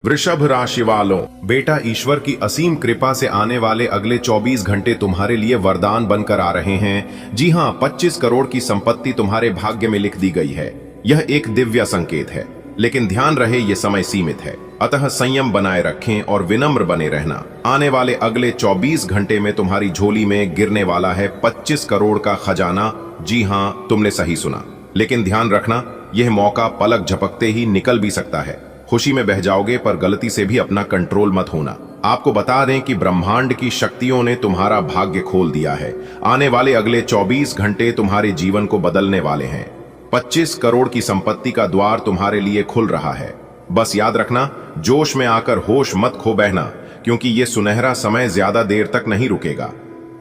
वृषभ राशि वालों, बेटा ईश्वर की असीम कृपा से आने वाले अगले 24 घंटे तुम्हारे लिए वरदान बनकर आ रहे हैं। जी हां, 25 करोड़ की संपत्ति तुम्हारे भाग्य में लिख दी गई है। यह एक दिव्य संकेत है, लेकिन ध्यान रहे ये समय सीमित है, अतः संयम बनाए रखें और विनम्र बने रहना। आने वाले अगले 24 घंटे में तुम्हारी झोली में गिरने वाला है 25 करोड़ का खजाना। जी हां, तुमने सही सुना, लेकिन ध्यान रखना यह मौका पलक झपकते ही निकल भी सकता है। खुशी में बह जाओगे, पर गलती से भी अपना कंट्रोल मत होना। आपको बता दें कि ब्रह्मांड की शक्तियों ने तुम्हारा भाग्य खोल दिया है। आने वाले अगले 24 घंटे तुम्हारे जीवन को बदलने वाले हैं। 25 करोड़ की संपत्ति का द्वार तुम्हारे लिए खुल रहा है। बस याद रखना, जोश में आकर होश मत खो बहना, क्योंकि ये सुनहरा समय ज्यादा देर तक नहीं रुकेगा।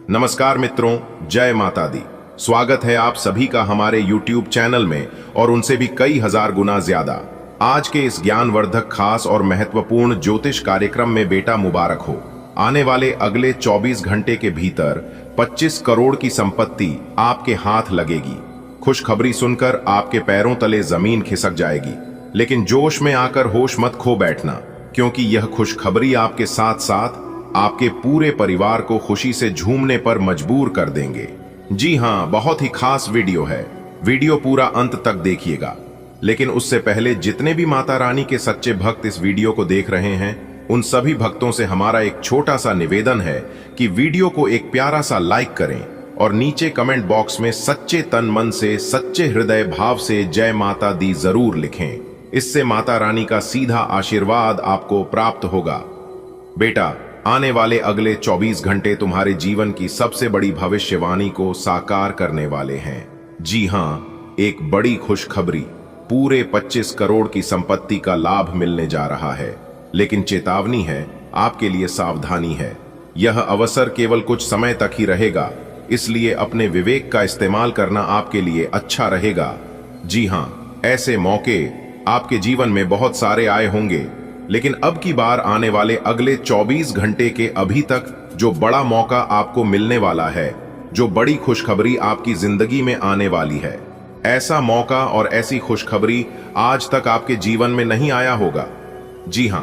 नमस्कार मित्रों, जय माता दी। स्वागत है आप सभी का हमारे YouTube चैनल में, और उनसे भी कई हजार गुना ज्यादा। आज के इस ज्ञानवर्धक, खास और महत्वपूर्ण ज्योतिष कार्यक्रम में बेटा मुबारक हो। आने वाले अगले 24 घंटे के भीतर 25 करोड़ की संपत्ति आपके हाथ लगेगी। खुशखबरी सुनकर आपके पैरों तले जमीन खिसक जाएगी, लेकिन जोश में आकर होश मत खो बैठना, क्योंकि यह खुशखबरी आपके साथ साथ आपके पूरे परिवार को खुशी से झूमने पर मजबूर कर देंगे। जी हाँ, बहुत ही खास वीडियो है। वीडियो पूरा अंत तक देखिएगा। लेकिन उससे पहले जितने भी माता रानी के सच्चे भक्त इस वीडियो को देख रहे हैं, उन सभी भक्तों से हमारा एक छोटा सा निवेदन है कि वीडियो को एक प्यारा सा लाइक करें और नीचे कमेंट बॉक्स में सच्चे तन मन से, सच्चे हृदय भाव से जय माता दी जरूर लिखें। इससे माता रानी का सीधा आशीर्वाद आपको प्राप्त होगा। बेटा, आने वाले अगले 24 घंटे तुम्हारे जीवन की सबसे बड़ी भविष्यवाणी को साकार करने वाले हैं। जी हाँ, एक बड़ी खुशखबरी, पूरे 25 करोड़ की संपत्ति का लाभ मिलने जा रहा है। लेकिन चेतावनी है, आपके लिए सावधानी है। यह अवसर केवल कुछ समय तक ही रहेगा, इसलिए अपने विवेक का इस्तेमाल करना आपके लिए अच्छा रहेगा। जी हाँ, ऐसे मौके आपके जीवन में बहुत सारे आए होंगे, लेकिन अब की बार आने वाले अगले 24 घंटे के अभी तक जो बड़ा मौका आपको मिलने वाला है, जो बड़ी खुशखबरी आपकी जिंदगी में आने वाली है, ऐसा मौका और ऐसी खुशखबरी आज तक आपके जीवन में नहीं आया होगा। जी हां,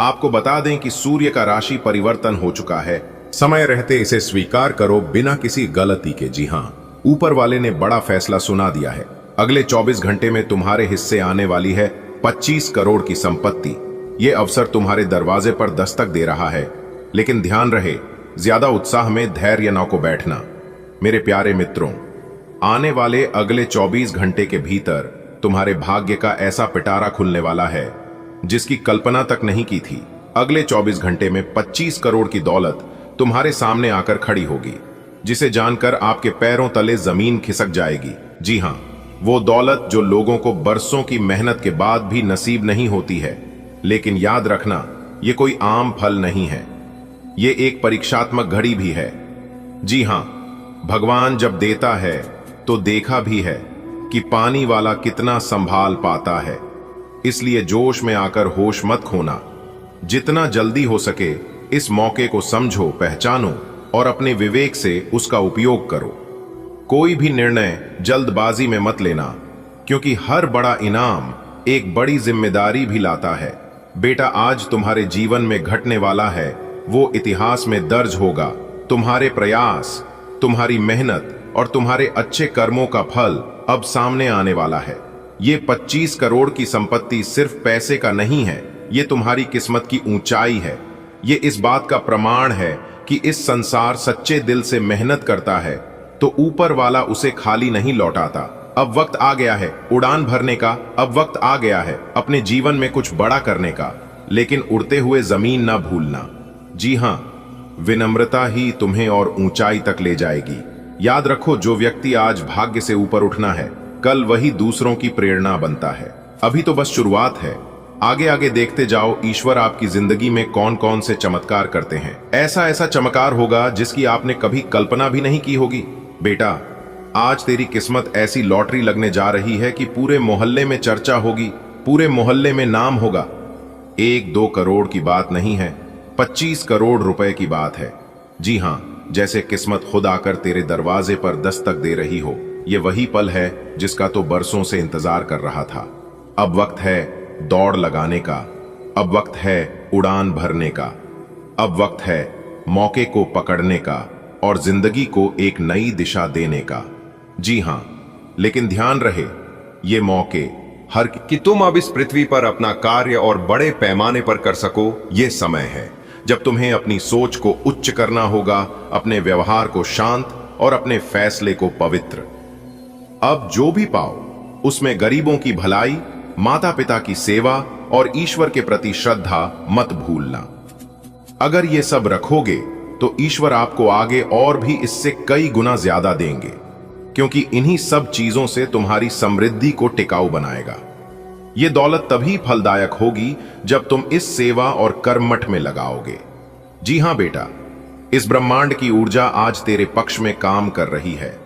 आपको बता दें कि सूर्य का राशि परिवर्तन हो चुका है। समय रहते इसे स्वीकार करो, बिना किसी गलती के। जी हां, ऊपर वाले ने बड़ा फैसला सुना दिया है। अगले 24 घंटे में तुम्हारे हिस्से आने वाली है 25 करोड़ की संपत्ति। ये अवसर तुम्हारे दरवाजे पर दस्तक दे रहा है, लेकिन ध्यान रहे, ज्यादा उत्साह में धैर्य न को बैठना। मेरे प्यारे मित्रों, आने वाले अगले 24 घंटे के भीतर तुम्हारे भाग्य का ऐसा पिटारा खुलने वाला है जिसकी कल्पना तक नहीं की थी। अगले 24 घंटे में 25 करोड़ की दौलत तुम्हारे सामने आकर खड़ी होगी, जिसे जानकर आपके पैरों तले जमीन खिसक जाएगी। जी हां, वो दौलत जो लोगों को बरसों की मेहनत के बाद भी नसीब नहीं होती है। लेकिन याद रखना, ये कोई आम फल नहीं है, ये एक परीक्षात्मक घड़ी भी है। जी हां, भगवान जब देता है तो देखा भी है कि पानी वाला कितना संभाल पाता है। इसलिए जोश में आकर होश मत खोना। जितना जल्दी हो सके इस मौके को समझो, पहचानो और अपने विवेक से उसका उपयोग करो। कोई भी निर्णय जल्दबाजी में मत लेना, क्योंकि हर बड़ा इनाम एक बड़ी जिम्मेदारी भी लाता है। बेटा, आज तुम्हारे जीवन में घटने वाला है वो इतिहास में दर्ज होगा। तुम्हारे प्रयास, तुम्हारी मेहनत और तुम्हारे अच्छे कर्मों का फल अब सामने आने वाला है। ये 25 करोड़ की संपत्ति सिर्फ पैसे का नहीं है, ये तुम्हारी किस्मत की ऊंचाई है। ये इस बात का प्रमाण है कि इस संसार सच्चे दिल से मेहनत करता है तो ऊपर वाला उसे खाली नहीं लौटाता। अब वक्त आ गया है उड़ान भरने का, अब वक्त आ गया है अपने जीवन में कुछ बड़ा करने का, लेकिन उड़ते हुए जमीन ना भूलना। जी हाँ, विनम्रता ही तुम्हें और ऊंचाई तक ले जाएगी। याद रखो, जो व्यक्ति आज भाग्य से ऊपर उठना है, कल वही दूसरों की प्रेरणा बनता है। अभी तो बस शुरुआत है, आगे आगे देखते जाओ ईश्वर आपकी जिंदगी में कौन कौन से चमत्कार करते हैं। ऐसा ऐसा चमत्कार होगा जिसकी आपने कभी कल्पना भी नहीं की होगी। बेटा, आज तेरी किस्मत ऐसी लॉटरी लगने जा रही है कि पूरे मोहल्ले में चर्चा होगी, पूरे मोहल्ले में नाम होगा। 1-2 करोड़ की बात नहीं है, 25 करोड़ रुपए की बात है। जी हाँ, जैसे किस्मत खुद आकर तेरे दरवाजे पर दस्तक दे रही हो। ये वही पल है जिसका तो बरसों से इंतजार कर रहा था। अब वक्त है दौड़ लगाने का। अब वक्त है उड़ान भरने का। अब वक्त है मौके को पकड़ने का और जिंदगी को एक नई दिशा देने का। जी हां, लेकिन ध्यान रहे, ये मौके हर कि तुम अब इस पृथ्वी पर अपना कार्य और बड़े पैमाने पर कर सको, ये समय है जब तुम्हें अपनी सोच को उच्च करना होगा, अपने व्यवहार को शांत और अपने फैसले को पवित्र। अब जो भी पाओ उसमें गरीबों की भलाई, माता पिता की सेवा और ईश्वर के प्रति श्रद्धा मत भूलना। अगर ये सब रखोगे तो ईश्वर आपको आगे और भी इससे कई गुना ज्यादा देंगे, क्योंकि इन्हीं सब चीजों से तुम्हारी समृद्धि को टिकाऊ बनाएगा। ये दौलत तभी फलदायक होगी जब तुम इस सेवा और कर्मठ में लगाओगे। जी हां बेटा, इस ब्रह्मांड की ऊर्जा आज तेरे पक्ष में काम कर रही है।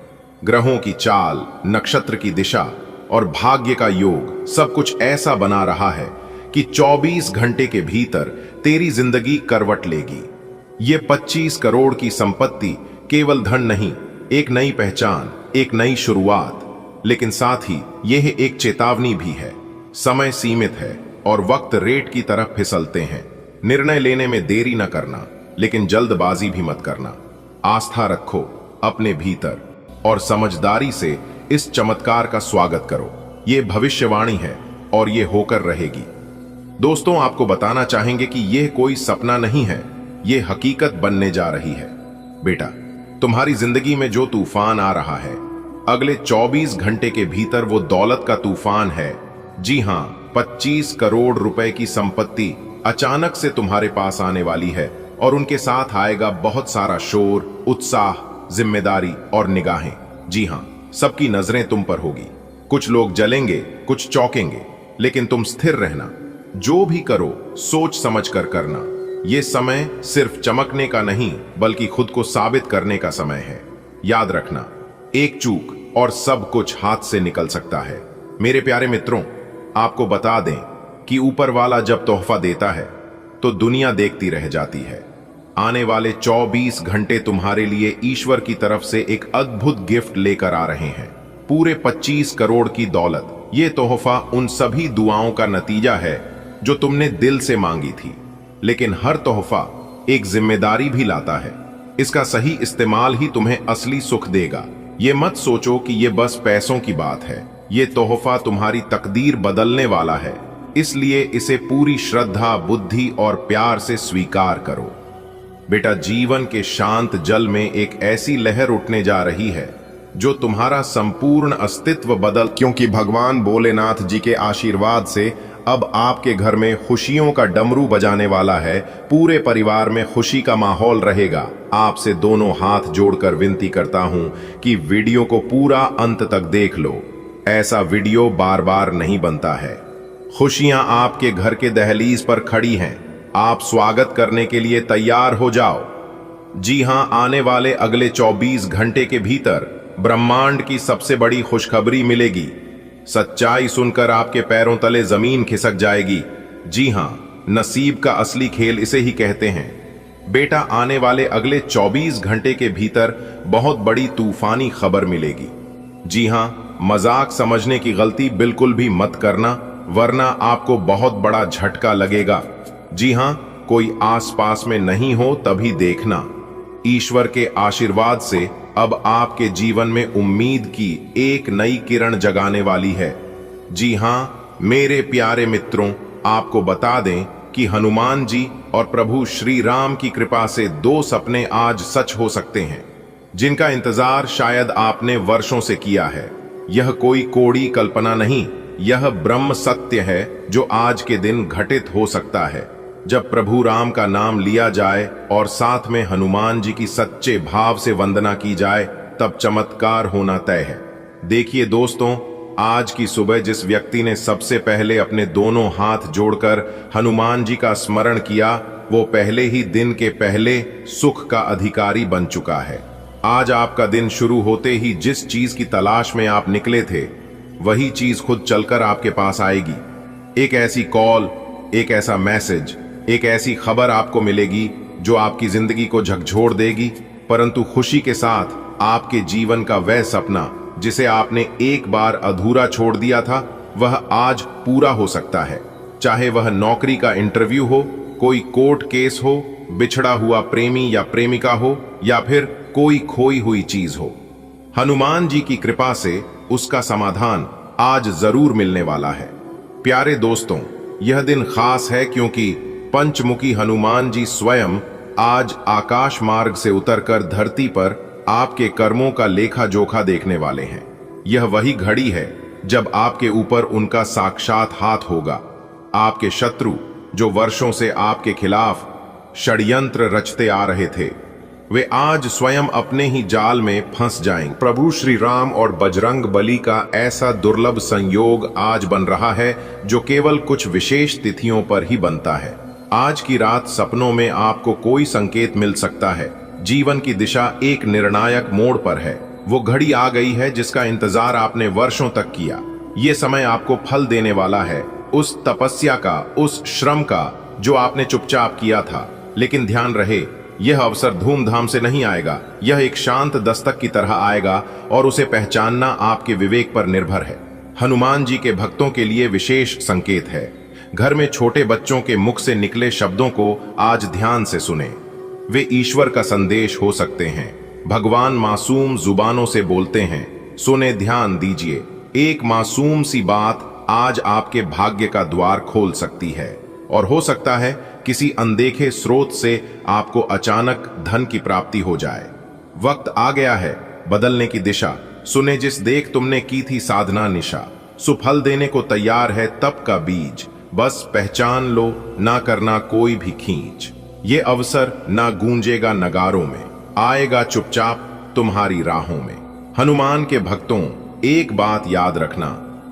ग्रहों की चाल, नक्षत्र की दिशा और भाग्य का योग सब कुछ ऐसा बना रहा है कि 24 घंटे के भीतर तेरी जिंदगी करवट लेगी। ये 25 करोड़ की संपत्ति केवल धन नहीं, एक नई पहचान, एक नई शुरुआत, लेकिन साथ ही यह एक चेतावनी भी है। समय सीमित है और वक्त रेत की तरफ फिसलते हैं। निर्णय लेने में देरी न करना, लेकिन जल्दबाजी भी मत करना। आस्था रखो अपने भीतर और समझदारी से इस चमत्कार का स्वागत करो। ये भविष्यवाणी है और ये होकर रहेगी। दोस्तों, आपको बताना चाहेंगे कि यह कोई सपना नहीं है, यह हकीकत बनने जा रही है। बेटा, तुम्हारी जिंदगी में जो तूफान आ रहा है, अगले 24 घंटे के भीतर वो दौलत का तूफान है। जी हां, 25 करोड़ रुपए की संपत्ति अचानक से तुम्हारे पास आने वाली है और उनके साथ आएगा बहुत सारा शोर, उत्साह, जिम्मेदारी और निगाहें। जी हां, सबकी नजरें तुम पर होगी। कुछ लोग जलेंगे, कुछ चौंकेंगे, लेकिन तुम स्थिर रहना। जो भी करो सोच समझ कर करना। यह समय सिर्फ चमकने का नहीं, बल्कि खुद को साबित करने का समय है। याद रखना, एक चूक और सब कुछ हाथ से निकल सकता है। मेरे प्यारे मित्रों, आपको बता दें कि ऊपर वाला जब तोहफा देता है तो दुनिया देखती रह जाती है। आने वाले 24 घंटे तुम्हारे लिए ईश्वर की तरफ से एक अद्भुत गिफ्ट लेकर आ रहे हैं। पूरे 25 करोड़ की दौलत। ये तोहफा उन सभी दुआओं का नतीजा है जो तुमने दिल से मांगी थी। लेकिन हर तोहफा एक जिम्मेदारी भी लाता है। इसका सही इस्तेमाल ही तुम्हें असली सुख देगा। ये मत सोचो कि ये बस पैसों की बात है। ये तोहफा तुम्हारी तकदीर बदलने वाला है, इसलिए इसे पूरी श्रद्धा, बुद्धि और प्यार से स्वीकार करो। बेटा, जीवन के शांत जल में एक ऐसी लहर उठने जा रही है जो तुम्हारा संपूर्ण अस्तित्व बदल, क्योंकि भगवान भोलेनाथ जी के आशीर्वाद से अब आपके घर में खुशियों का डमरू बजाने वाला है। पूरे परिवार में खुशी का माहौल रहेगा। आपसे दोनों हाथ जोड़कर विनती करता हूं कि वीडियो को पूरा अंत तक देख लो। ऐसा वीडियो बार बार नहीं बनता है। खुशियां आपके घर के दहलीज पर खड़ी हैं। आप स्वागत करने के लिए तैयार हो जाओ। जी हां, आने वाले अगले 24 घंटे के भीतर ब्रह्मांड की सबसे बड़ी खुशखबरी मिलेगी। सच्चाई सुनकर आपके पैरों तले जमीन खिसक जाएगी। जी हां, नसीब का असली खेल इसे ही कहते हैं। बेटा, आने वाले अगले 24 घंटे के भीतर बहुत बड़ी तूफानी खबर मिलेगी। जी हां, मजाक समझने की गलती बिल्कुल भी मत करना, वरना आपको बहुत बड़ा झटका लगेगा। जी हां, कोई आसपास में नहीं हो तभी देखना। ईश्वर के आशीर्वाद से अब आपके जीवन में उम्मीद की एक नई किरण जगाने वाली है। जी हां, मेरे प्यारे मित्रों, आपको बता दें कि हनुमान जी और प्रभु श्री राम की कृपा से 2 सपने आज सच हो सकते हैं, जिनका इंतजार शायद आपने वर्षों से किया है। यह कोई कोड़ी कल्पना नहीं, यह ब्रह्म सत्य है जो आज के दिन घटित हो सकता है। जब प्रभु राम का नाम लिया जाए और साथ में हनुमान जी की सच्चे भाव से वंदना की जाए, तब चमत्कार होना तय है। देखिए दोस्तों, आज की सुबह जिस व्यक्ति ने सबसे पहले अपने दोनों हाथ जोड़कर हनुमान जी का स्मरण किया, वो पहले ही दिन के पहले सुख का अधिकारी बन चुका है। आज आपका दिन शुरू होते ही जिस चीज की तलाश में आप निकले थे, वही चीज खुद चलकर आपके पास आएगी। एक ऐसी कॉल, एक ऐसा मैसेज, एक ऐसी खबर आपको मिलेगी जो आपकी जिंदगी को झकझोर देगी, परंतु खुशी के साथ आपके जीवन का वह सपना जिसे आपने एक बार अधूरा छोड़ दिया था, वह आज पूरा हो सकता है। चाहे वह नौकरी का इंटरव्यू हो, कोई कोर्ट केस हो, बिछड़ा हुआ प्रेमी या प्रेमिका हो, या फिर कोई खोई हुई चीज हो। हनुमान जी की कृपा से उसका समाधान आज जरूर मिलने वाला है। प्यारे दोस्तों, यह दिन खास है क्योंकि पंचमुखी हनुमान जी स्वयं आज आकाश मार्ग से उतरकर धरती पर आपके कर्मों का लेखा जोखा देखने वाले हैं। यह वही घड़ी है जब आपके ऊपर उनका साक्षात हाथ होगा। आपके शत्रु जो वर्षों से आपके खिलाफ षड्यंत्र रचते आ रहे थे, वे आज स्वयं अपने ही जाल में फंस जाएंगे। प्रभु श्री राम और बजरंग बली का ऐसा दुर्लभ संयोग आज बन रहा है जो केवल कुछ विशेष तिथियों पर ही बनता है। आज की रात सपनों में आपको कोई संकेत मिल सकता है। जीवन की दिशा एक निर्णायक मोड़ पर है। वो घड़ी आ गई है जिसका इंतजार आपने वर्षों तक किया। ये समय आपको फल देने वाला है, उस तपस्या का, उस श्रम का जो आपने चुपचाप किया था। लेकिन ध्यान रहे, यह अवसर धूमधाम से नहीं आएगा। यह एक शांत दस्तक की तरह आएगा और उसे पहचानना आपके विवेक पर निर्भर है। हनुमान जी के भक्तों के लिए विशेष संकेत है। घर में छोटे बच्चों के मुख से निकले शब्दों को आज ध्यान से सुने। वे ईश्वर का संदेश हो सकते हैं। भगवान मासूम जुबानों से बोलते हैं। सुने, ध्यान दीजिए। एक मासूम सी बात आज आपके भाग्य का द्वार खोल सकती है और हो सकता है किसी अनदेखे स्रोत से आपको अचानक धन की प्राप्ति हो जाए। वक्त आ गया है बदलने की दिशा। सुने, जिस देख तुमने की थी साधना निशा, सुफल देने को तैयार है तप का बीज। बस पहचान लो, ना करना कोई भी खींच। ये अवसर ना गूंजेगा नगारों में, आएगा चुपचाप तुम्हारी राहों में। हनुमान के भक्तों, एक बात याद रखना,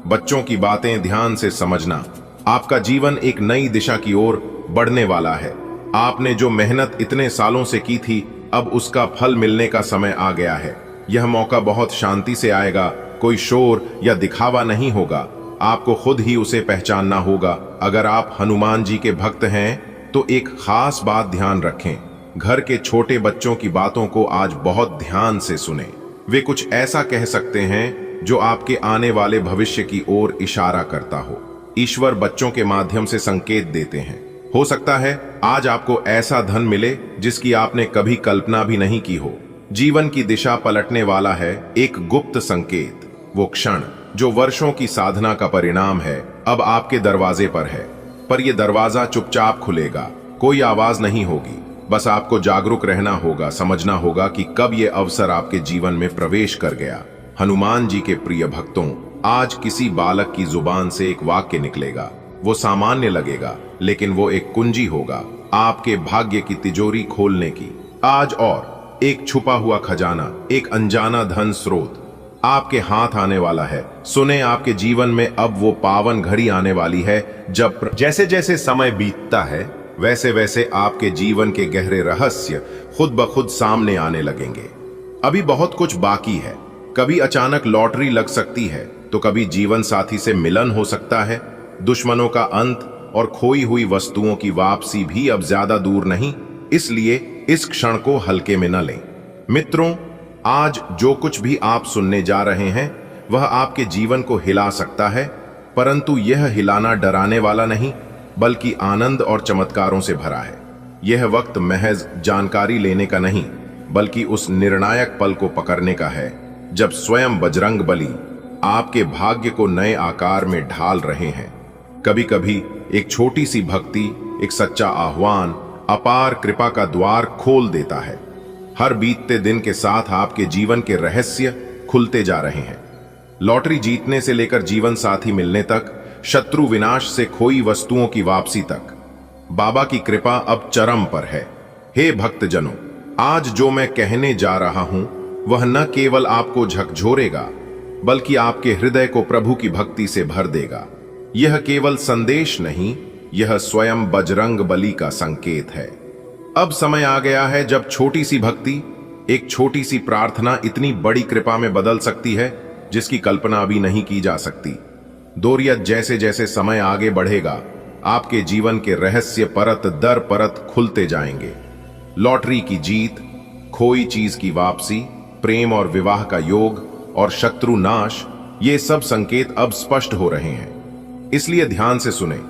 बच्चों की बातें ध्यान से समझना। आपका जीवन एक नई दिशा की ओर बढ़ने वाला है। आपने जो मेहनत इतने सालों से की थी, अब उसका फल मिलने का समय आ गया है। यह मौका बहुत शांति से आएगा, कोई शोर या दिखावा नहीं होगा। आपको खुद ही उसे पहचानना होगा। अगर आप हनुमान जी के भक्त हैं तो एक खास बात ध्यान रखें। घर के छोटे बच्चों की बातों को आज बहुत ध्यान से सुने। वे कुछ ऐसा कह सकते हैं जो आपके आने वाले भविष्य की ओर इशारा करता हो। ईश्वर बच्चों के माध्यम से संकेत देते हैं। हो सकता है आज आपको ऐसा धन मिले जिसकी आपने कभी कल्पना भी नहीं की हो। जीवन की दिशा पलटने वाला है एक गुप्त संकेत। वो क्षण जो वर्षों की साधना का परिणाम है, अब आपके दरवाजे पर है। पर यह दरवाजा चुपचाप खुलेगा, कोई आवाज नहीं होगी। बस आपको जागरूक रहना होगा, समझना होगा कि कब यह अवसर आपके जीवन में प्रवेश कर गया। हनुमान जी के प्रिय भक्तों, आज किसी बालक की जुबान से एक वाक्य निकलेगा। वो सामान्य लगेगा, लेकिन वो एक कुंजी होगा आपके भाग्य की तिजोरी खोलने की। आज और एक छुपा हुआ खजाना, एक अनजाना धन स्रोत आपके हाथ आने वाला है। सुने, आपके जीवन में अब वो पावन घड़ी आने वाली है जब जैसे जैसे समय बीतता है, वैसे वैसे आपके जीवन के गहरे रहस्य खुद ब खुद सामने आने लगेंगे। अभी बहुत कुछ बाकी है। कभी अचानक लॉटरी लग सकती है, तो कभी जीवन साथी से मिलन हो सकता है। दुश्मनों का अंत और खोई हुई वस्तुओं की वापसी भी अब ज्यादा दूर नहीं। इसलिए इस क्षण को हल्के में न लें। मित्रों, आज जो कुछ भी आप सुनने जा रहे हैं वह आपके जीवन को हिला सकता है, परंतु यह हिलाना डराने वाला नहीं, बल्कि आनंद और चमत्कारों से भरा है। यह वक्त महज जानकारी लेने का नहीं, बल्कि उस निर्णायक पल को पकड़ने का है जब स्वयं बजरंग बली आपके भाग्य को नए आकार में ढाल रहे हैं। कभी कभी एक छोटी सी भक्ति, एक सच्चा आह्वान अपार कृपा का द्वार खोल देता है। हर बीतते दिन के साथ आपके जीवन के रहस्य खुलते जा रहे हैं। लॉटरी जीतने से लेकर जीवन साथी मिलने तक, शत्रु विनाश से खोई वस्तुओं की वापसी तक, बाबा की कृपा अब चरम पर है। हे भक्तजनों, आज जो मैं कहने जा रहा हूं वह न केवल आपको झकझोरेगा, बल्कि आपके हृदय को प्रभु की भक्ति से भर देगा। यह केवल संदेश नहीं, यह स्वयं बजरंग बली का संकेत है। अब समय आ गया है जब छोटी सी भक्ति, एक छोटी सी प्रार्थना इतनी बड़ी कृपा में बदल सकती है जिसकी कल्पना अभी नहीं की जा सकती। दोरियत जैसे जैसे समय आगे बढ़ेगा, आपके जीवन के रहस्य परत दर परत खुलते जाएंगे। लॉटरी की जीत, खोई चीज की वापसी, प्रेम और विवाह का योग और शत्रु नाश, ये सब संकेत अब स्पष्ट हो रहे हैं। इसलिए ध्यान से सुने।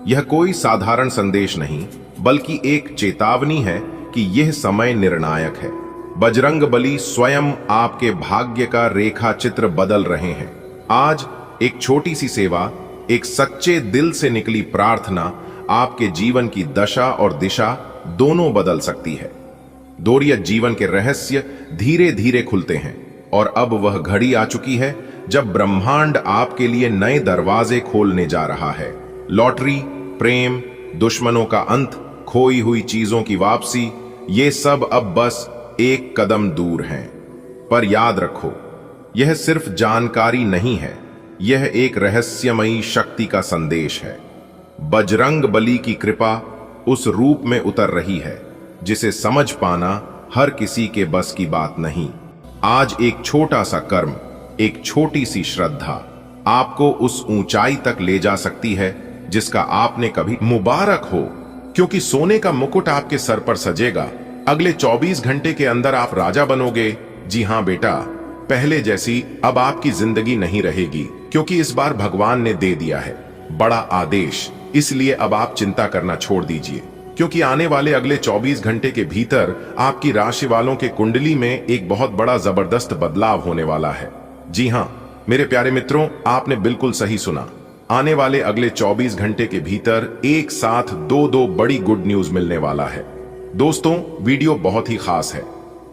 यह कोई साधारण संदेश नहीं, बल्कि एक चेतावनी है कि यह समय निर्णायक है। बजरंग बली स्वयं आपके भाग्य का रेखा चित्र बदल रहे हैं। आज एक छोटी सी सेवा, एक सच्चे दिल से निकली प्रार्थना आपके जीवन की दशा और दिशा दोनों बदल सकती है। दोरियत जीवन के रहस्य धीरे धीरे खुलते हैं और अब वह घड़ी आ चुकी है जब ब्रह्मांड आपके लिए नए दरवाजे खोलने जा रहा है। लॉटरी, प्रेम, दुश्मनों का अंत, खोई हुई चीजों की वापसी, ये सब अब बस एक कदम दूर हैं। पर याद रखो, यह सिर्फ जानकारी नहीं है, यह एक रहस्यमयी शक्ति का संदेश है। बजरंग बली की कृपा उस रूप में उतर रही है जिसे समझ पाना हर किसी के बस की बात नहीं। आज एक छोटा सा कर्म, एक छोटी सी श्रद्धा आपको उस ऊंचाई तक ले जा सकती है जिसका आपने कभी मुबारक हो, क्योंकि सोने का मुकुट आपके सर पर सजेगा। अगले 24 घंटे के अंदर आप राजा बनोगे। जी हां बेटा, पहले जैसी अब आपकी जिंदगी नहीं रहेगी, क्योंकि इस बार भगवान ने दे दिया है बड़ा आदेश। इसलिए अब आप चिंता करना छोड़ दीजिए, क्योंकि आने वाले अगले 24 घंटे के भीतर आपकी राशि वालों के कुंडली में एक बहुत बड़ा जबरदस्त बदलाव होने वाला है। जी हां मेरे प्यारे मित्रों, आपने बिल्कुल सही सुना। आने वाले अगले 24 घंटे के भीतर एक साथ दो बड़ी गुड न्यूज मिलने वाला है। दोस्तों, वीडियो बहुत ही खास है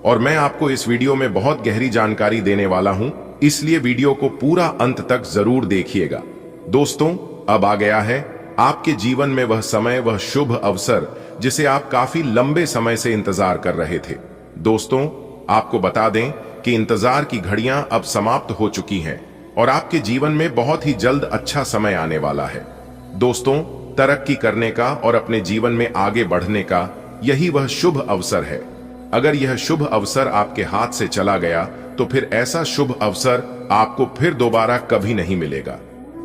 और मैं आपको इस वीडियो में बहुत गहरी जानकारी देने वाला हूं, इसलिए वीडियो को पूरा अंत तक जरूर देखिएगा। दोस्तों, अब आ गया है आपके जीवन में वह समय, वह शुभ अवसर जिसे आप काफी लंबे समय से इंतजार कर रहे थे। दोस्तों, आपको बता दें कि इंतजार की घड़ियां अब समाप्त हो चुकी हैं और आपके जीवन में बहुत ही जल्द अच्छा समय आने वाला है। दोस्तों, तरक्की करने का और अपने जीवन में आगे बढ़ने का यही वह शुभ अवसर है। अगर यह शुभ अवसर आपके हाथ से चला गया तो फिर ऐसा शुभ अवसर आपको फिर दोबारा कभी नहीं मिलेगा,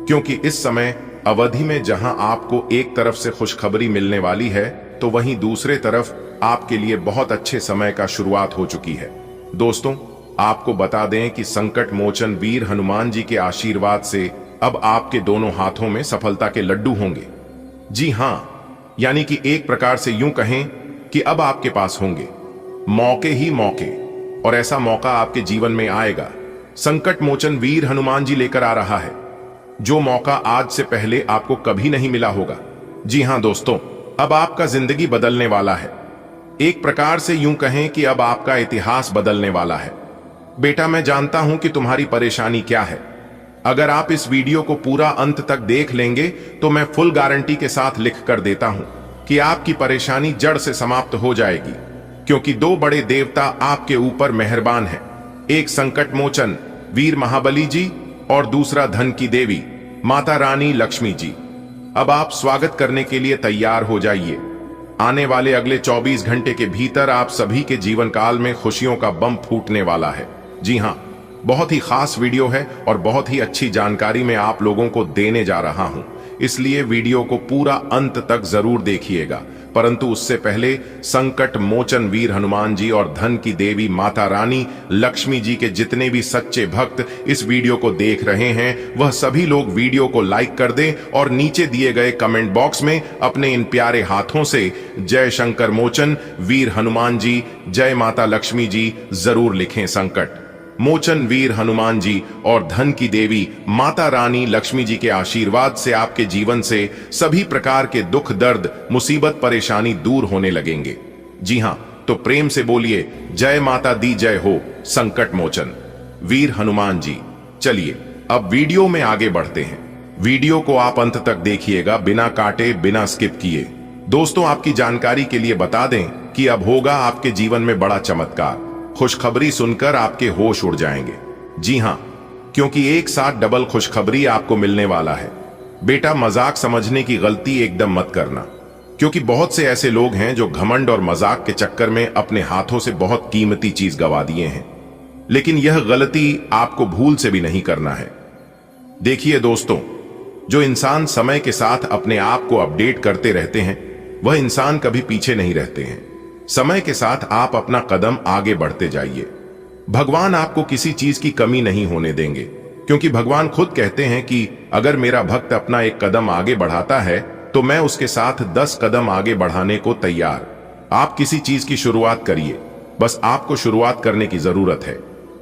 क्योंकि इस समय अवधि में जहां आपको एक तरफ से खुशखबरी मिलने वाली है, तो वहीं दूसरे तरफ आपके लिए बहुत अच्छे समय का शुरुआत हो चुकी है। दोस्तों, आपको बता दें कि संकट मोचन वीर हनुमान जी के आशीर्वाद से अब आपके दोनों हाथों में सफलता के लड्डू होंगे। जी हां, यानी कि एक प्रकार से यूं कहें कि अब आपके पास होंगे मौके ही मौके, और ऐसा मौका आपके जीवन में आएगा। संकट मोचन वीर हनुमान जी लेकर आ रहा है जो मौका आज से पहले आपको कभी नहीं मिला होगा। जी हां दोस्तों, अब आपका जिंदगी बदलने वाला है। एक प्रकार से यूं कहें कि अब आपका इतिहास बदलने वाला है। बेटा, मैं जानता हूं कि तुम्हारी परेशानी क्या है। अगर आप इस वीडियो को पूरा अंत तक देख लेंगे तो मैं फुल गारंटी के साथ लिख कर देता हूं कि आपकी परेशानी जड़ से समाप्त हो जाएगी, क्योंकि दो बड़े देवता आपके ऊपर मेहरबान हैं। एक संकट मोचन वीर महाबली जी और दूसरा धन की देवी माता रानी लक्ष्मी जी। अब आप स्वागत करने के लिए तैयार हो जाइए। आने वाले अगले 24 घंटे के भीतर आप सभी के जीवन काल में खुशियों का बम फूटने वाला है। जी हां, बहुत ही खास वीडियो है और बहुत ही अच्छी जानकारी मैं आप लोगों को देने जा रहा हूं, इसलिए वीडियो को पूरा अंत तक जरूर देखिएगा। परंतु उससे पहले संकट मोचन वीर हनुमान जी और धन की देवी माता रानी लक्ष्मी जी के जितने भी सच्चे भक्त इस वीडियो को देख रहे हैं, वह सभी लोग वीडियो को लाइक कर दें और नीचे दिए गए कमेंट बॉक्स में अपने इन प्यारे हाथों से जय शंकर मोचन वीर हनुमान जी, जय माता लक्ष्मी जी जरूर लिखें। संकट मोचन वीर हनुमान जी और धन की देवी माता रानी लक्ष्मी जी के आशीर्वाद से आपके जीवन से सभी प्रकार के दुख, दर्द, मुसीबत, परेशानी दूर होने लगेंगे। जी हां, तो प्रेम से बोलिए जय माता दी जय हो संकट मोचन वीर हनुमान जी। चलिए अब वीडियो में आगे बढ़ते हैं। वीडियो को आप अंत तक देखिएगा, बिना काटे, बिना स्किप किए। दोस्तों, आपकी जानकारी के लिए बता दें कि अब होगा आपके जीवन में बड़ा चमत्कार। खुशखबरी सुनकर आपके होश उड़ जाएंगे। जी हां, क्योंकि एक साथ डबल खुशखबरी आपको मिलने वाला है। बेटा, मजाक समझने की गलती एकदम मत करना, क्योंकि बहुत से ऐसे लोग हैं जो घमंड और मजाक के चक्कर में अपने हाथों से बहुत कीमती चीज गवा दिए हैं। लेकिन यह गलती आपको भूल से भी नहीं करना है। देखिए दोस्तों, जो इंसान समय के साथ अपने आप को अपडेट करते रहते हैं, वह इंसान कभी पीछे नहीं रहते हैं। समय के साथ आप अपना कदम आगे बढ़ते जाइए। भगवान आपको किसी चीज की कमी नहीं होने देंगे, क्योंकि भगवान खुद कहते हैं कि अगर मेरा भक्त अपना एक कदम आगे बढ़ाता है तो मैं उसके साथ 10 कदम आगे बढ़ाने को तैयार। आप किसी चीज की शुरुआत करिए, बस आपको शुरुआत करने की जरूरत है।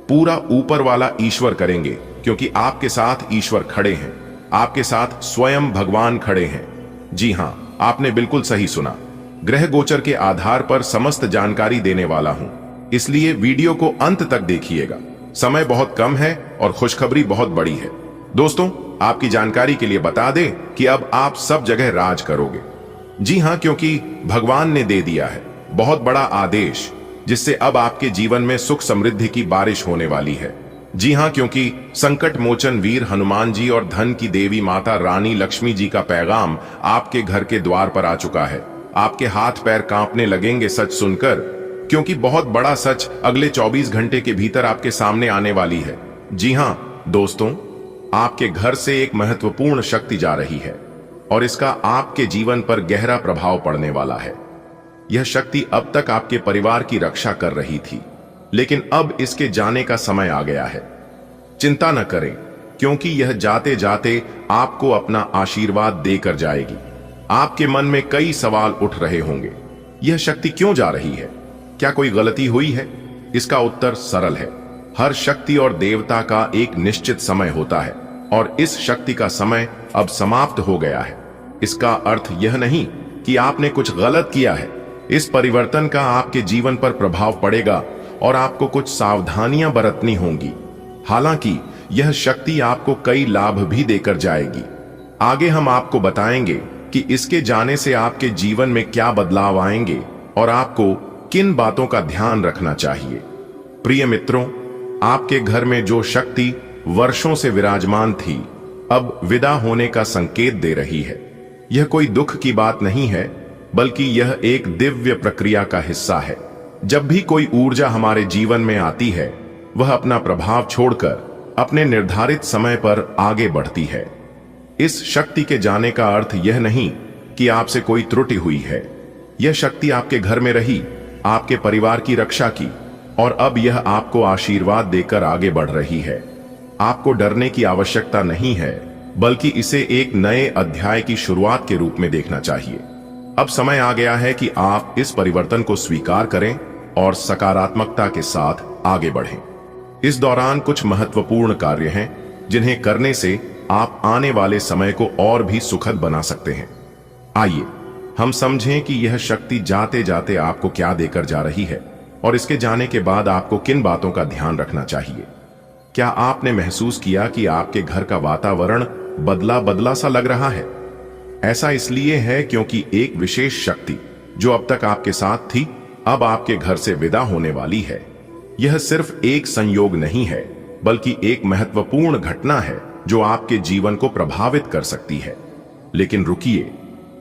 पूरा ऊपर वाला ईश्वर करेंगे, क्योंकि आपके साथ ईश्वर खड़े हैं, आपके साथ स्वयं भगवान खड़े हैं। जी हां, आपने बिल्कुल सही सुना। ग्रह गोचर के आधार पर समस्त जानकारी देने वाला हूं, इसलिए वीडियो को अंत तक देखिएगा। समय बहुत कम है और खुशखबरी बहुत बड़ी है। दोस्तों, आपकी जानकारी के लिए बता दें कि अब आप सब जगह राज करोगे। जी हां, क्योंकि भगवान ने दे दिया है बहुत बड़ा आदेश, जिससे अब आपके जीवन में सुख समृद्धि की बारिश होने वाली है। जी हां, क्योंकि संकट मोचन वीर हनुमान जी और धन की देवी माता रानी लक्ष्मी जी का पैगाम आपके घर के द्वार पर आ चुका है। आपके हाथ पैर कांपने लगेंगे सच सुनकर, क्योंकि बहुत बड़ा सच अगले 24 घंटे के भीतर आपके सामने आने वाली है। जी हां दोस्तों, आपके घर से एक महत्वपूर्ण शक्ति जा रही है और इसका आपके जीवन पर गहरा प्रभाव पड़ने वाला है। यह शक्ति अब तक आपके परिवार की रक्षा कर रही थी, लेकिन अब इसके जाने का समय आ गया है। चिंता न करें, क्योंकि यह जाते जाते आपको अपना आशीर्वाद देकर जाएगी। आपके मन में कई सवाल उठ रहे होंगे, यह शक्ति क्यों जा रही है? क्या कोई गलती हुई है? इसका उत्तर सरल है। हर शक्ति और देवता का एक निश्चित समय होता है और इस शक्ति का समय अब समाप्त हो गया है। इसका अर्थ यह नहीं कि आपने कुछ गलत किया है। इस परिवर्तन का आपके जीवन पर प्रभाव पड़ेगा और आपको कुछ सावधानियां बरतनी होंगी। हालांकि यह शक्ति आपको कई लाभ भी देकर जाएगी। आगे हम आपको बताएंगे कि इसके जाने से आपके जीवन में क्या बदलाव आएंगे और आपको किन बातों का ध्यान रखना चाहिए। प्रिय मित्रों, आपके घर में जो शक्ति वर्षों से विराजमान थी, अब विदा होने का संकेत दे रही है। यह कोई दुख की बात नहीं है, बल्कि यह एक दिव्य प्रक्रिया का हिस्सा है। जब भी कोई ऊर्जा हमारे जीवन में आती है, वह अपना प्रभाव छोड़कर अपने निर्धारित समय पर आगे बढ़ती है। इस शक्ति के जाने का अर्थ यह नहीं कि आपसे कोई त्रुटि हुई है। यह शक्ति आपके घर में रही, आपके परिवार की रक्षा की और अब यह आपको आशीर्वाद देकर आगे बढ़ रही है। आपको डरने की आवश्यकता नहीं है, बल्कि इसे एक नए अध्याय की शुरुआत के रूप में देखना चाहिए। अब समय आ गया है कि आप इस परिवर्तन को स्वीकार करें और सकारात्मकता के साथ आगे बढ़ें। इस दौरान कुछ महत्वपूर्ण कार्य हैं, जिन्हें करने से आप आने वाले समय को और भी सुखद बना सकते हैं। आइए हम समझें कि यह शक्ति जाते जाते आपको क्या देकर जा रही है और इसके जाने के बाद आपको किन बातों का ध्यान रखना चाहिए। क्या आपने महसूस किया कि आपके घर का वातावरण बदला बदला सा लग रहा है? ऐसा इसलिए है क्योंकि एक विशेष शक्ति जो अब तक आपके साथ थी, अब आपके घर से विदा होने वाली है। यह सिर्फ एक संयोग नहीं है, बल्कि एक महत्वपूर्ण घटना है जो आपके जीवन को प्रभावित कर सकती है। लेकिन रुकिए,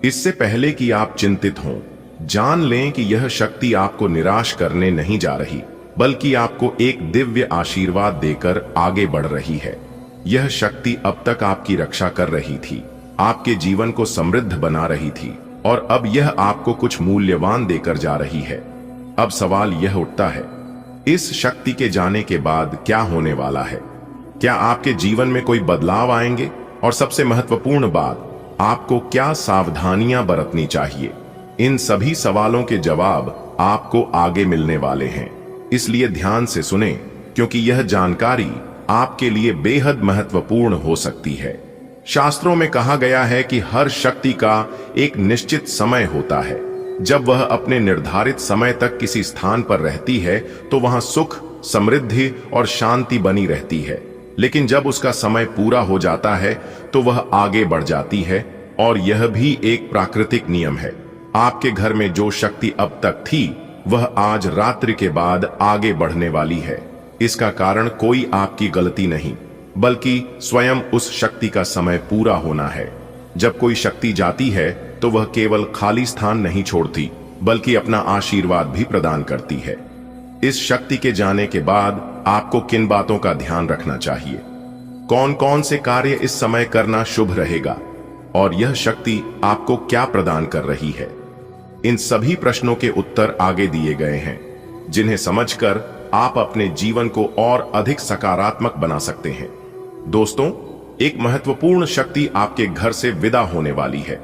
इससे पहले कि आप चिंतित हों, जान लें कि यह शक्ति आपको निराश करने नहीं जा रही, बल्कि आपको एक दिव्य आशीर्वाद देकर आगे बढ़ रही है। यह शक्ति अब तक आपकी रक्षा कर रही थी, आपके जीवन को समृद्ध बना रही थी और अब यह आपको कुछ मूल्यवान देकर जा रही है। अब सवाल यह उठता है, इस शक्ति के जाने के बाद क्या होने वाला है? क्या आपके जीवन में कोई बदलाव आएंगे? और सबसे महत्वपूर्ण बात, आपको क्या सावधानियां बरतनी चाहिए? इन सभी सवालों के जवाब आपको आगे मिलने वाले हैं, इसलिए ध्यान से सुने, क्योंकि यह जानकारी आपके लिए बेहद महत्वपूर्ण हो सकती है। शास्त्रों में कहा गया है कि हर शक्ति का एक निश्चित समय होता है। जब वह अपने निर्धारित समय तक किसी स्थान पर रहती है तो वहां सुख, समृद्धि और शांति बनी रहती है। लेकिन जब उसका समय पूरा हो जाता है तो वह आगे बढ़ जाती है, और यह भी एक प्राकृतिक नियम है। आपके घर में जो शक्ति अब तक थी, वह आज रात्रि के बाद आगे बढ़ने वाली है। इसका कारण कोई आपकी गलती नहीं, बल्कि स्वयं उस शक्ति का समय पूरा होना है। जब कोई शक्ति जाती है तो वह केवल खाली स्थान नहीं छोड़ती, बल्कि अपना आशीर्वाद भी प्रदान करती है। इस शक्ति के जाने के बाद आपको किन बातों का ध्यान रखना चाहिए? कौन कौन से कार्य इस समय करना शुभ रहेगा? और यह शक्ति आपको क्या प्रदान कर रही है? इन सभी प्रश्नों के उत्तर आगे दिए गए हैं, जिन्हें समझकर आप अपने जीवन को और अधिक सकारात्मक बना सकते हैं। दोस्तों, एक महत्वपूर्ण शक्ति आपके घर से विदा होने वाली है।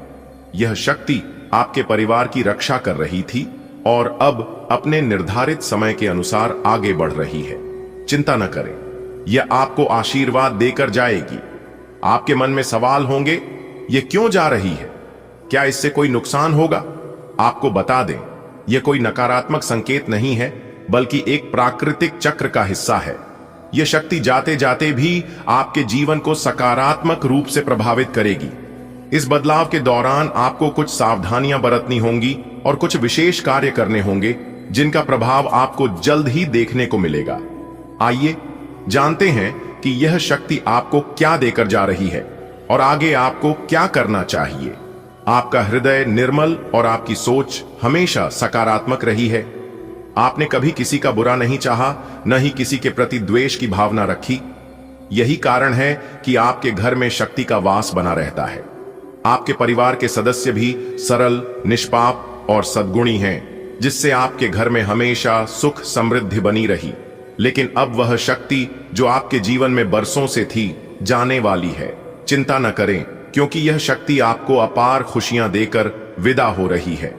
यह शक्ति आपके परिवार की रक्षा कर रही थी और अब अपने निर्धारित समय के अनुसार आगे बढ़ रही है। चिंता न करें, यह आपको आशीर्वाद देकर जाएगी। आपके मन में सवाल होंगे, यह क्यों जा रही है? क्या इससे कोई नुकसान होगा? आपको बता दें, यह कोई नकारात्मक संकेत नहीं है, बल्कि एक प्राकृतिक चक्र का हिस्सा है। यह शक्ति जाते जाते भी आपके जीवन को सकारात्मक रूप से प्रभावित करेगी। इस बदलाव के दौरान आपको कुछ सावधानियां बरतनी होंगी और कुछ विशेष कार्य करने होंगे जिनका प्रभाव आपको जल्द ही देखने को मिलेगा। आइए जानते हैं कि यह शक्ति आपको क्या देकर जा रही है और आगे आपको क्या करना चाहिए। आपका हृदय निर्मल और आपकी सोच हमेशा सकारात्मक रही है। आपने कभी किसी का बुरा नहीं चाहा, न ही किसी के प्रति द्वेष की भावना रखी। यही कारण है कि आपके घर में शक्ति का वास बना रहता है। आपके परिवार के सदस्य भी सरल, निष्पाप और सद्गुणी हैं, जिससे आपके घर में हमेशा सुख समृद्धि बनी रही। लेकिन अब वह शक्ति जो आपके जीवन में बरसों से थी, जाने वाली है। चिंता न करें, क्योंकि यह शक्ति आपको अपार खुशियां देकर विदा हो रही है।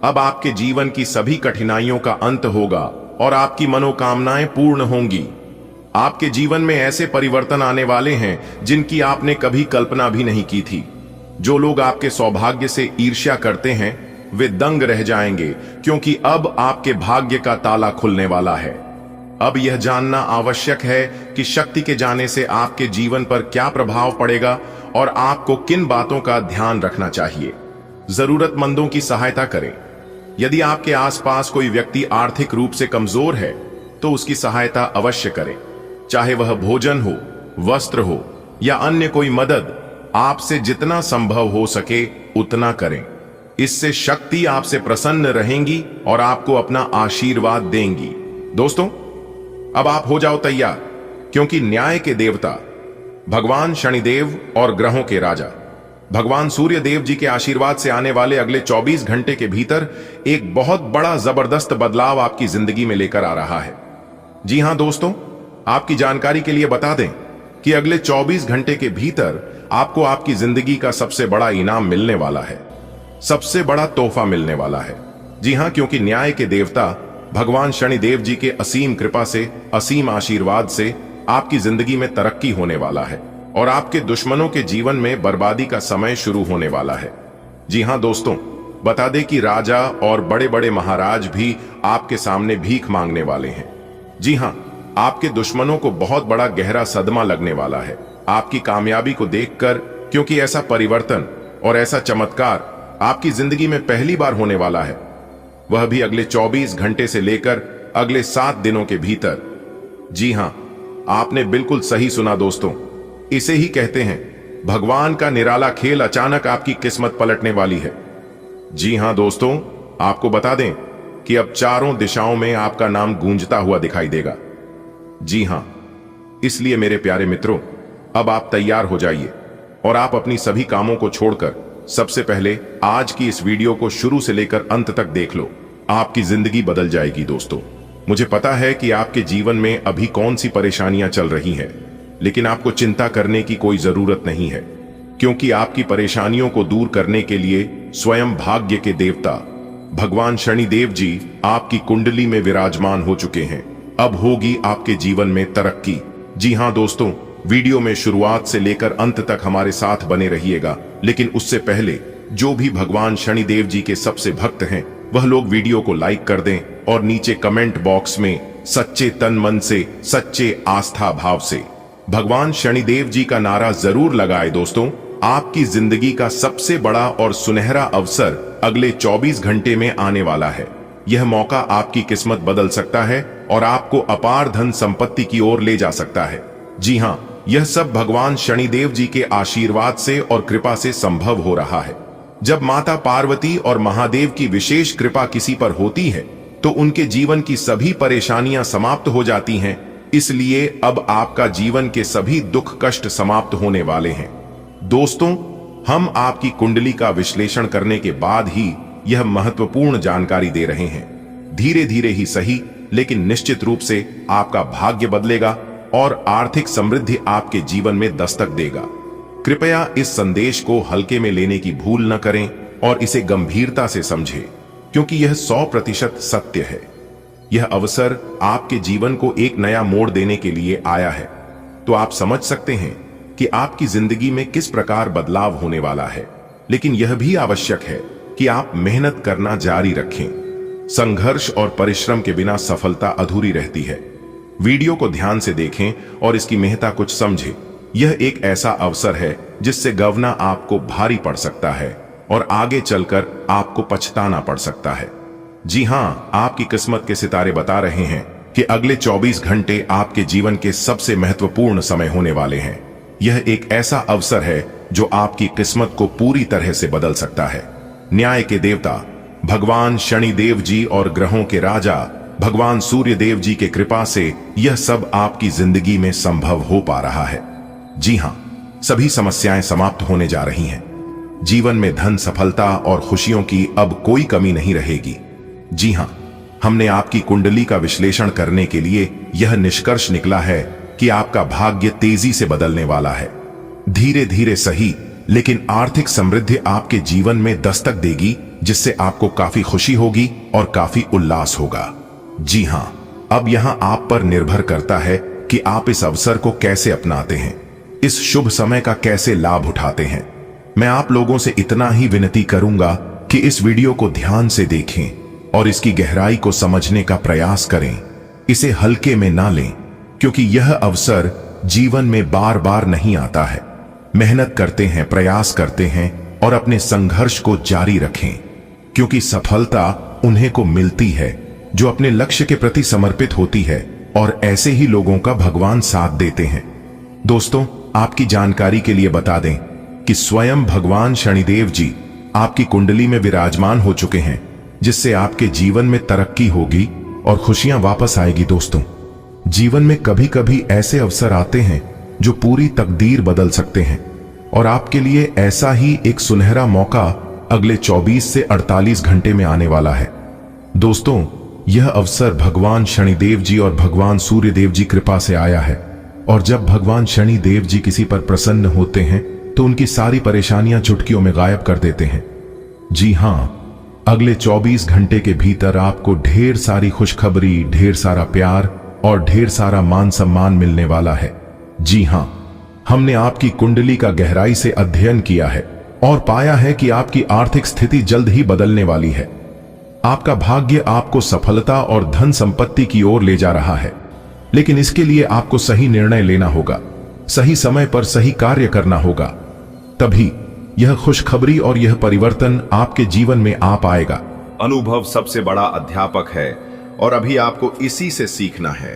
अब आपके जीवन की सभी कठिनाइयों का अंत होगा और आपकी मनोकामनाएं पूर्ण होंगी। आपके जीवन में ऐसे परिवर्तन आने वाले हैं जिनकी आपने कभी कल्पना भी नहीं की थी। जो लोग आपके सौभाग्य से ईर्ष्या करते हैं, वे दंग रह जाएंगे, क्योंकि अब आपके भाग्य का ताला खुलने वाला है। अब यह जानना आवश्यक है कि शक्ति के जाने से आपके जीवन पर क्या प्रभाव पड़ेगा और आपको किन बातों का ध्यान रखना चाहिए। जरूरतमंदों की सहायता करें। यदि आपके आसपास कोई व्यक्ति आर्थिक रूप से कमजोर है, तो उसकी सहायता अवश्य करें। चाहे वह भोजन हो, वस्त्र हो या अन्य कोई मदद, आपसे जितना संभव हो सके उतना करें। इससे शक्ति आपसे प्रसन्न रहेंगी और आपको अपना आशीर्वाद देंगी। दोस्तों, अब आप हो जाओ तैयार, क्योंकि न्याय के देवता भगवान शनिदेव और ग्रहों के राजा भगवान सूर्य देव जी के आशीर्वाद से आने वाले अगले 24 घंटे के भीतर एक बहुत बड़ा जबरदस्त बदलाव आपकी जिंदगी में लेकर आ रहा है। जी हां दोस्तों, आपकी जानकारी के लिए बता दें कि अगले 24 घंटे के भीतर आपको आपकी जिंदगी का सबसे बड़ा इनाम मिलने वाला है, सबसे बड़ा तोहफा मिलने वाला है। जी हां, क्योंकि न्याय के देवता भगवान शनिदेव जी के असीम कृपा से, असीम आशीर्वाद से आपकी जिंदगी में तरक्की होने वाला है और आपके दुश्मनों के जीवन में बर्बादी का समय शुरू होने वाला है। जी हां दोस्तों, बता दें कि राजा और बड़े बड़े महाराज भी आपके सामने भीख मांगने वाले हैं। जी हां, आपके दुश्मनों को बहुत बड़ा गहरा सदमा लगने वाला है आपकी कामयाबी को देखकर, क्योंकि ऐसा परिवर्तन और ऐसा चमत्कार आपकी जिंदगी में पहली बार होने वाला है, वह भी अगले 24 घंटे से लेकर अगले 7 दिनों के भीतर। जी हां, आपने बिल्कुल सही सुना दोस्तों, इसे ही कहते हैं भगवान का निराला खेल। अचानक आपकी किस्मत पलटने वाली है। जी हां दोस्तों, आपको बता दें कि अब चारों दिशाओं में आपका नाम गूंजता हुआ दिखाई देगा। जी हां, इसलिए मेरे प्यारे मित्रों, अब आप तैयार हो जाइए और आप अपनी सभी कामों को छोड़कर सबसे पहले आज की इस वीडियो को शुरू से लेकर अंत तक देख लो। आपकी जिंदगी बदल जाएगी दोस्तों। मुझे पता है कि आपके जीवन में अभी कौन सी परेशानियां चल रही हैं, लेकिन आपको चिंता करने की कोई जरूरत नहीं है, क्योंकि आपकी परेशानियों को दूर करने के लिए स्वयं भाग्य के देवता भगवान शनिदेव जी आपकी कुंडली में विराजमान हो चुके हैं। अब होगी आपके जीवन में तरक्की। जी हां दोस्तों, वीडियो में शुरुआत से लेकर अंत तक हमारे साथ बने रहिएगा। लेकिन उससे पहले जो भी भगवान शनिदेव जी के सबसे भक्त हैं, वह लोग वीडियो को लाइक कर दें और नीचे कमेंट बॉक्स में सच्चे तन मन से, सच्चे आस्था भाव से भगवान शनिदेव जी का नारा जरूर लगाए। दोस्तों, आपकी जिंदगी का सबसे बड़ा और सुनहरा अवसर अगले 24 घंटे में आने वाला है। यह मौका आपकी किस्मत बदल सकता है और आपको अपार धन संपत्ति की ओर ले जा सकता है। जी हां, यह सब भगवान शनिदेव जी के आशीर्वाद से और कृपा से संभव हो रहा है। जब माता पार्वती और महादेव की विशेष कृपा किसी पर होती है, तो उनके जीवन की सभी परेशानियां समाप्त हो जाती हैं। इसलिए अब आपका जीवन के सभी दुख कष्ट समाप्त होने वाले हैं। दोस्तों, हम आपकी कुंडली का विश्लेषण करने के बाद ही यह महत्वपूर्ण जानकारी दे रहे हैं। धीरे धीरे ही सही, लेकिन निश्चित रूप से आपका भाग्य बदलेगा और आर्थिक समृद्धि आपके जीवन में दस्तक देगा। कृपया इस संदेश को हल्के में लेने की भूल न करें, और इसे गंभीरता से समझें, क्योंकि यह 100% सत्य है। यह अवसर आपके जीवन को एक नया मोड़ देने के लिए आया है। तो आप समझ सकते हैं कि आपकी जिंदगी में किस प्रकार बदलाव होने वाला है। लेकिन यह भी आवश्यक है कि आप मेहनत करना जारी रखें। संघर्ष और परिश्रम के बिना सफलता अधूरी रहती है। वीडियो को ध्यान से देखें और इसकी महत्ता कुछ समझें। यह एक ऐसा अवसर है जिससे गंवाना आपको भारी पड़ सकता है और आगे चलकर आपको पछताना पड़ सकता है। जी हां, आपकी किस्मत के सितारे बता रहे हैं कि अगले 24 घंटे आपके जीवन के सबसे महत्वपूर्ण समय होने वाले हैं। यह एक ऐसा अवसर है जो आपकी किस्मत को पूरी तरह से बदल सकता है। न्याय के देवता भगवान शनिदेव जी और ग्रहों के राजा भगवान सूर्य देव जी के कृपा से यह सब आपकी जिंदगी में संभव हो पा रहा है। जी हां, सभी समस्याएं समाप्त होने जा रही हैं। जीवन में धन, सफलता और खुशियों की अब कोई कमी नहीं रहेगी। जी हां, हमने आपकी कुंडली का विश्लेषण करने के लिए यह निष्कर्ष निकला है कि आपका भाग्य तेजी से बदलने वाला है। धीरे धीरे सही, लेकिन आर्थिक समृद्धि आपके जीवन में दस्तक देगी, जिससे आपको काफी खुशी होगी और काफी उल्लास होगा। जी हां, अब यहां आप पर निर्भर करता है कि आप इस अवसर को कैसे अपनाते हैं, इस शुभ समय का कैसे लाभ उठाते हैं। मैं आप लोगों से इतना ही विनती करूंगा कि इस वीडियो को ध्यान से देखें और इसकी गहराई को समझने का प्रयास करें। इसे हल्के में ना लें, क्योंकि यह अवसर जीवन में बार बार नहीं आता है। मेहनत करते हैं, प्रयास करते हैं और अपने संघर्ष को जारी रखें, क्योंकि सफलता उन्हें को मिलती है जो अपने लक्ष्य के प्रति समर्पित होती है, और ऐसे ही लोगों का भगवान साथ देते हैं। दोस्तों, आपकी जानकारी के लिए बता दें कि स्वयं भगवान शनिदेव जी आपकी कुंडली में विराजमान हो चुके हैं, जिससे आपके जीवन में तरक्की होगी और खुशियां वापस आएगी। दोस्तों, जीवन में कभी कभी ऐसे अवसर आते हैं जो पूरी तकदीर बदल सकते हैं, और आपके लिए ऐसा ही एक सुनहरा मौका अगले 24 से 48 घंटे में आने वाला है। दोस्तों, यह अवसर भगवान शनिदेव जी और भगवान सूर्य देव जी कृपा से आया है, और जब भगवान शनिदेव जी किसी पर प्रसन्न होते हैं तो उनकी सारी परेशानियां चुटकियों में गायब कर देते हैं। जी हां, अगले 24 घंटे के भीतर आपको ढेर सारी खुशखबरी, ढेर सारा प्यार और ढेर सारा मान सम्मान मिलने वाला है। जी हां, हमने आपकी कुंडली का गहराई से अध्ययन किया है और पाया है कि आपकी आर्थिक स्थिति जल्द ही बदलने वाली है। आपका भाग्य आपको सफलता और धन संपत्ति की ओर ले जा रहा है, लेकिन इसके लिए आपको सही निर्णय लेना होगा, सही समय पर सही कार्य करना होगा। तभी यह खुशखबरी और यह परिवर्तन आपके जीवन में आ पाएगा। अनुभव सबसे बड़ा अध्यापक है और अभी आपको इसी से सीखना है।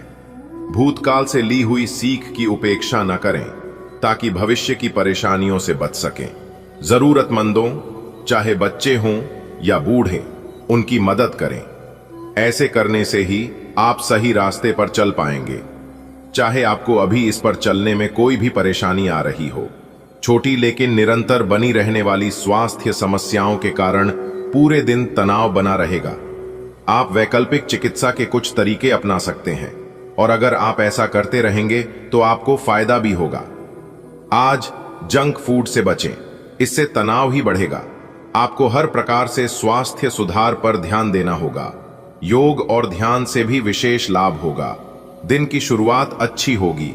भूतकाल से ली हुई सीख की उपेक्षा न करें, ताकि भविष्य की परेशानियों से बच सकें। जरूरतमंदों, चाहे बच्चे हों या बूढ़े, उनकी मदद करें। ऐसे करने से ही आप सही रास्ते पर चल पाएंगे, चाहे आपको अभी इस पर चलने में कोई भी परेशानी आ रही हो। छोटी लेकिन निरंतर बनी रहने वाली स्वास्थ्य समस्याओं के कारण पूरे दिन तनाव बना रहेगा। आप वैकल्पिक चिकित्सा के कुछ तरीके अपना सकते हैं, और अगर आप ऐसा करते रहेंगे तो आपको फायदा भी होगा। आज जंक फूड से बचें, इससे तनाव ही बढ़ेगा। आपको हर प्रकार से स्वास्थ्य सुधार पर ध्यान देना होगा। योग और ध्यान से भी विशेष लाभ होगा। दिन की शुरुआत अच्छी होगी।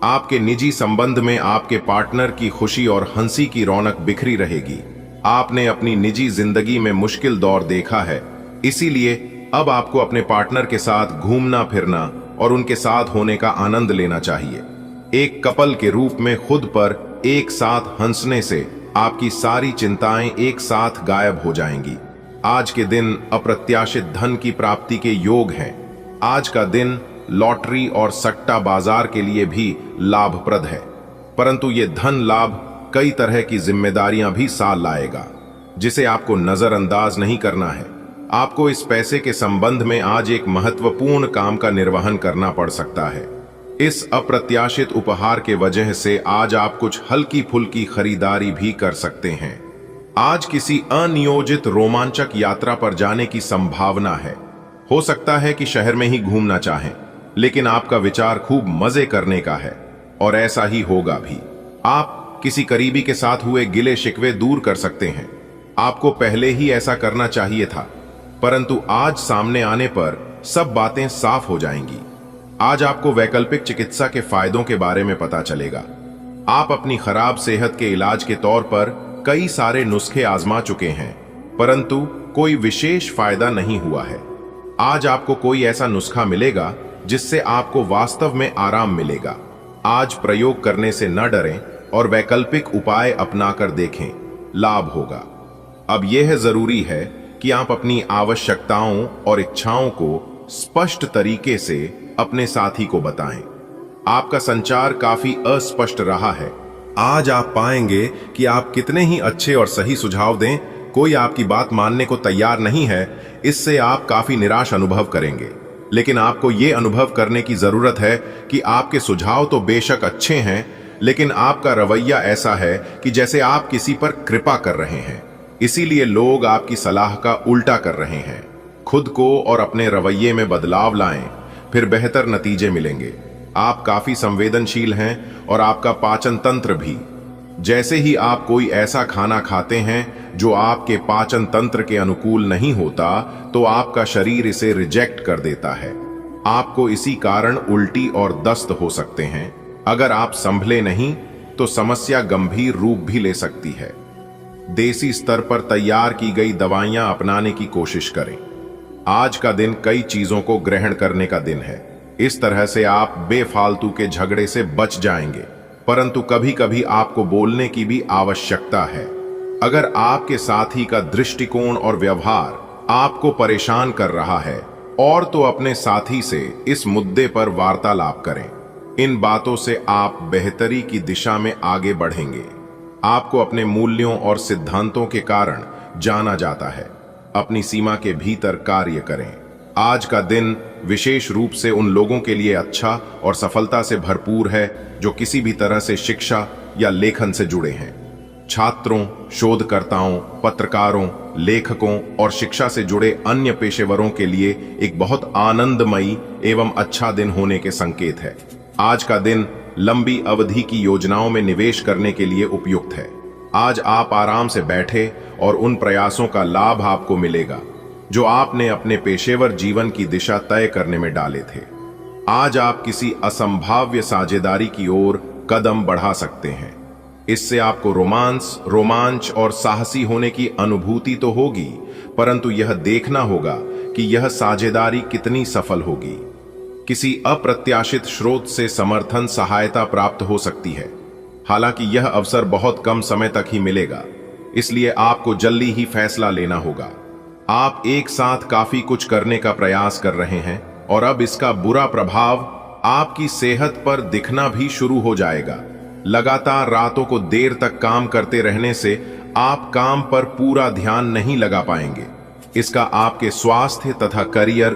आपके निजी संबंध में आपके पार्टनर की खुशी और हंसी की रौनक बिखरी रहेगी। आपने अपनी निजी जिंदगी में मुश्किल दौर देखा है, इसीलिए अब आपको अपने पार्टनर के साथ घूमना फिरना और उनके साथ होने का आनंद लेना चाहिए। एक कपल के रूप में खुद पर एक साथ हंसने से आपकी सारी चिंताएं एक साथ गायब हो जाएंगी। आज के दिन अप्रत्याशित धन की प्राप्ति के योग हैं। आज का दिन लॉटरी और सट्टा बाजार के लिए भी लाभप्रद है, परंतु ये धन लाभ कई तरह की जिम्मेदारियां भी साथ लाएगा, जिसे आपको नजरअंदाज नहीं करना है। आपको इस पैसे के संबंध में आज एक महत्वपूर्ण काम का निर्वहन करना पड़ सकता है। इस अप्रत्याशित उपहार के वजह से आज आप कुछ हल्की फुल्की खरीदारी भी कर सकते हैं। आज किसी अनियोजित रोमांचक यात्रा पर जाने की संभावना है। हो सकता है कि शहर में ही घूमना चाहें, लेकिन आपका विचार खूब मजे करने का है, और ऐसा ही होगा भी। आप किसी करीबी के साथ हुए गिले शिकवे दूर कर सकते हैं। आपको पहले ही ऐसा करना चाहिए था, परंतु आज सामने आने पर सब बातें साफ हो जाएंगी। आज आपको वैकल्पिक चिकित्सा के फायदों के बारे में पता चलेगा। आप अपनी खराब सेहत के इलाज के तौर पर कई सारे नुस्खे आजमा चुके हैं, परंतु कोई विशेष फायदा नहीं हुआ है। आज आपको कोई ऐसा नुस्खा मिलेगा जिससे आपको वास्तव में आराम मिलेगा। आज प्रयोग करने से न डरें और वैकल्पिक उपाय अपनाकर देखें, लाभ होगा। अब यह जरूरी है कि आप अपनी आवश्यकताओं और इच्छाओं को स्पष्ट तरीके से अपने साथी को बताएं। आपका संचार काफी अस्पष्ट रहा है। आज आप पाएंगे कि आप कितने ही अच्छे और सही सुझाव दें, कोई आपकी बात मानने को तैयार नहीं है। इससे आप काफी निराश अनुभव करेंगे, लेकिन आपको ये अनुभव करने की जरूरत है कि आपके सुझाव तो बेशक अच्छे हैं, लेकिन आपका रवैया ऐसा है कि जैसे आप किसी पर कृपा कर रहे हैं। इसीलिए लोग आपकी सलाह का उल्टा कर रहे हैं। खुद को और अपने रवैये में बदलाव लाएं, फिर बेहतर नतीजे मिलेंगे। आप काफी संवेदनशील हैं और आपका पाचन तंत्र भी। जैसे ही आप कोई ऐसा खाना खाते हैं जो आपके पाचन तंत्र के अनुकूल नहीं होता, तो आपका शरीर इसे रिजेक्ट कर देता है। आपको इसी कारण उल्टी और दस्त हो सकते हैं। अगर आप संभले नहीं तो समस्या गंभीर रूप भी ले सकती है। देसी स्तर पर तैयार की गई दवाइयां अपनाने की कोशिश करें। आज का दिन कई चीजों को ग्रहण करने का दिन है। इस तरह से आप बेफालतू के झगड़े से बच जाएंगे, परंतु कभी कभी आपको बोलने की भी आवश्यकता है। अगर आपके साथी का दृष्टिकोण और व्यवहार आपको परेशान कर रहा है और तो अपने साथी से इस मुद्दे पर वार्तालाप करें। इन बातों से आप बेहतरी की दिशा में आगे बढ़ेंगे। आपको अपने मूल्यों और सिद्धांतों के कारण जाना जाता है। अपनी सीमा के भीतर कार्य करें। आज का दिन विशेष रूप से उन लोगों के लिए अच्छा और सफलता से भरपूर है जो किसी भी तरह से शिक्षा या लेखन से जुड़े हैं। छात्रों, शोधकर्ताओं, पत्रकारों, लेखकों और शिक्षा से जुड़े अन्य पेशेवरों के लिए एक बहुत आनंदमयी एवं अच्छा दिन होने के संकेत है। आज का दिन लंबी अवधि की योजनाओं में निवेश करने के लिए उपयुक्त है। आज आप आराम से बैठे और उन प्रयासों का लाभ आपको मिलेगा जो आपने अपने पेशेवर जीवन की दिशा तय करने में डाले थे। आज आप किसी असंभाव्य साझेदारी की ओर कदम बढ़ा सकते हैं। इससे आपको रोमांच और साहसी होने की अनुभूति तो होगी, परंतु यह देखना होगा कि यह साझेदारी कितनी सफल होगी। किसी अप्रत्याशित स्रोत से समर्थन सहायता प्राप्त हो सकती है। हालांकि यह अवसर बहुत कम समय तक ही मिलेगा, इसलिए आपको जल्दी ही फैसला लेना होगा। आप एक साथ काफी कुछ करने का प्रयास कर रहे हैं और अब इसका बुरा प्रभाव आपकी सेहत पर दिखना भी शुरू हो जाएगा। लगातार रातों को देर तक काम करते रहने से आप काम पर पूरा ध्यान नहीं लगा पाएंगे। इसका आपके स्वास्थ्य तथा करियर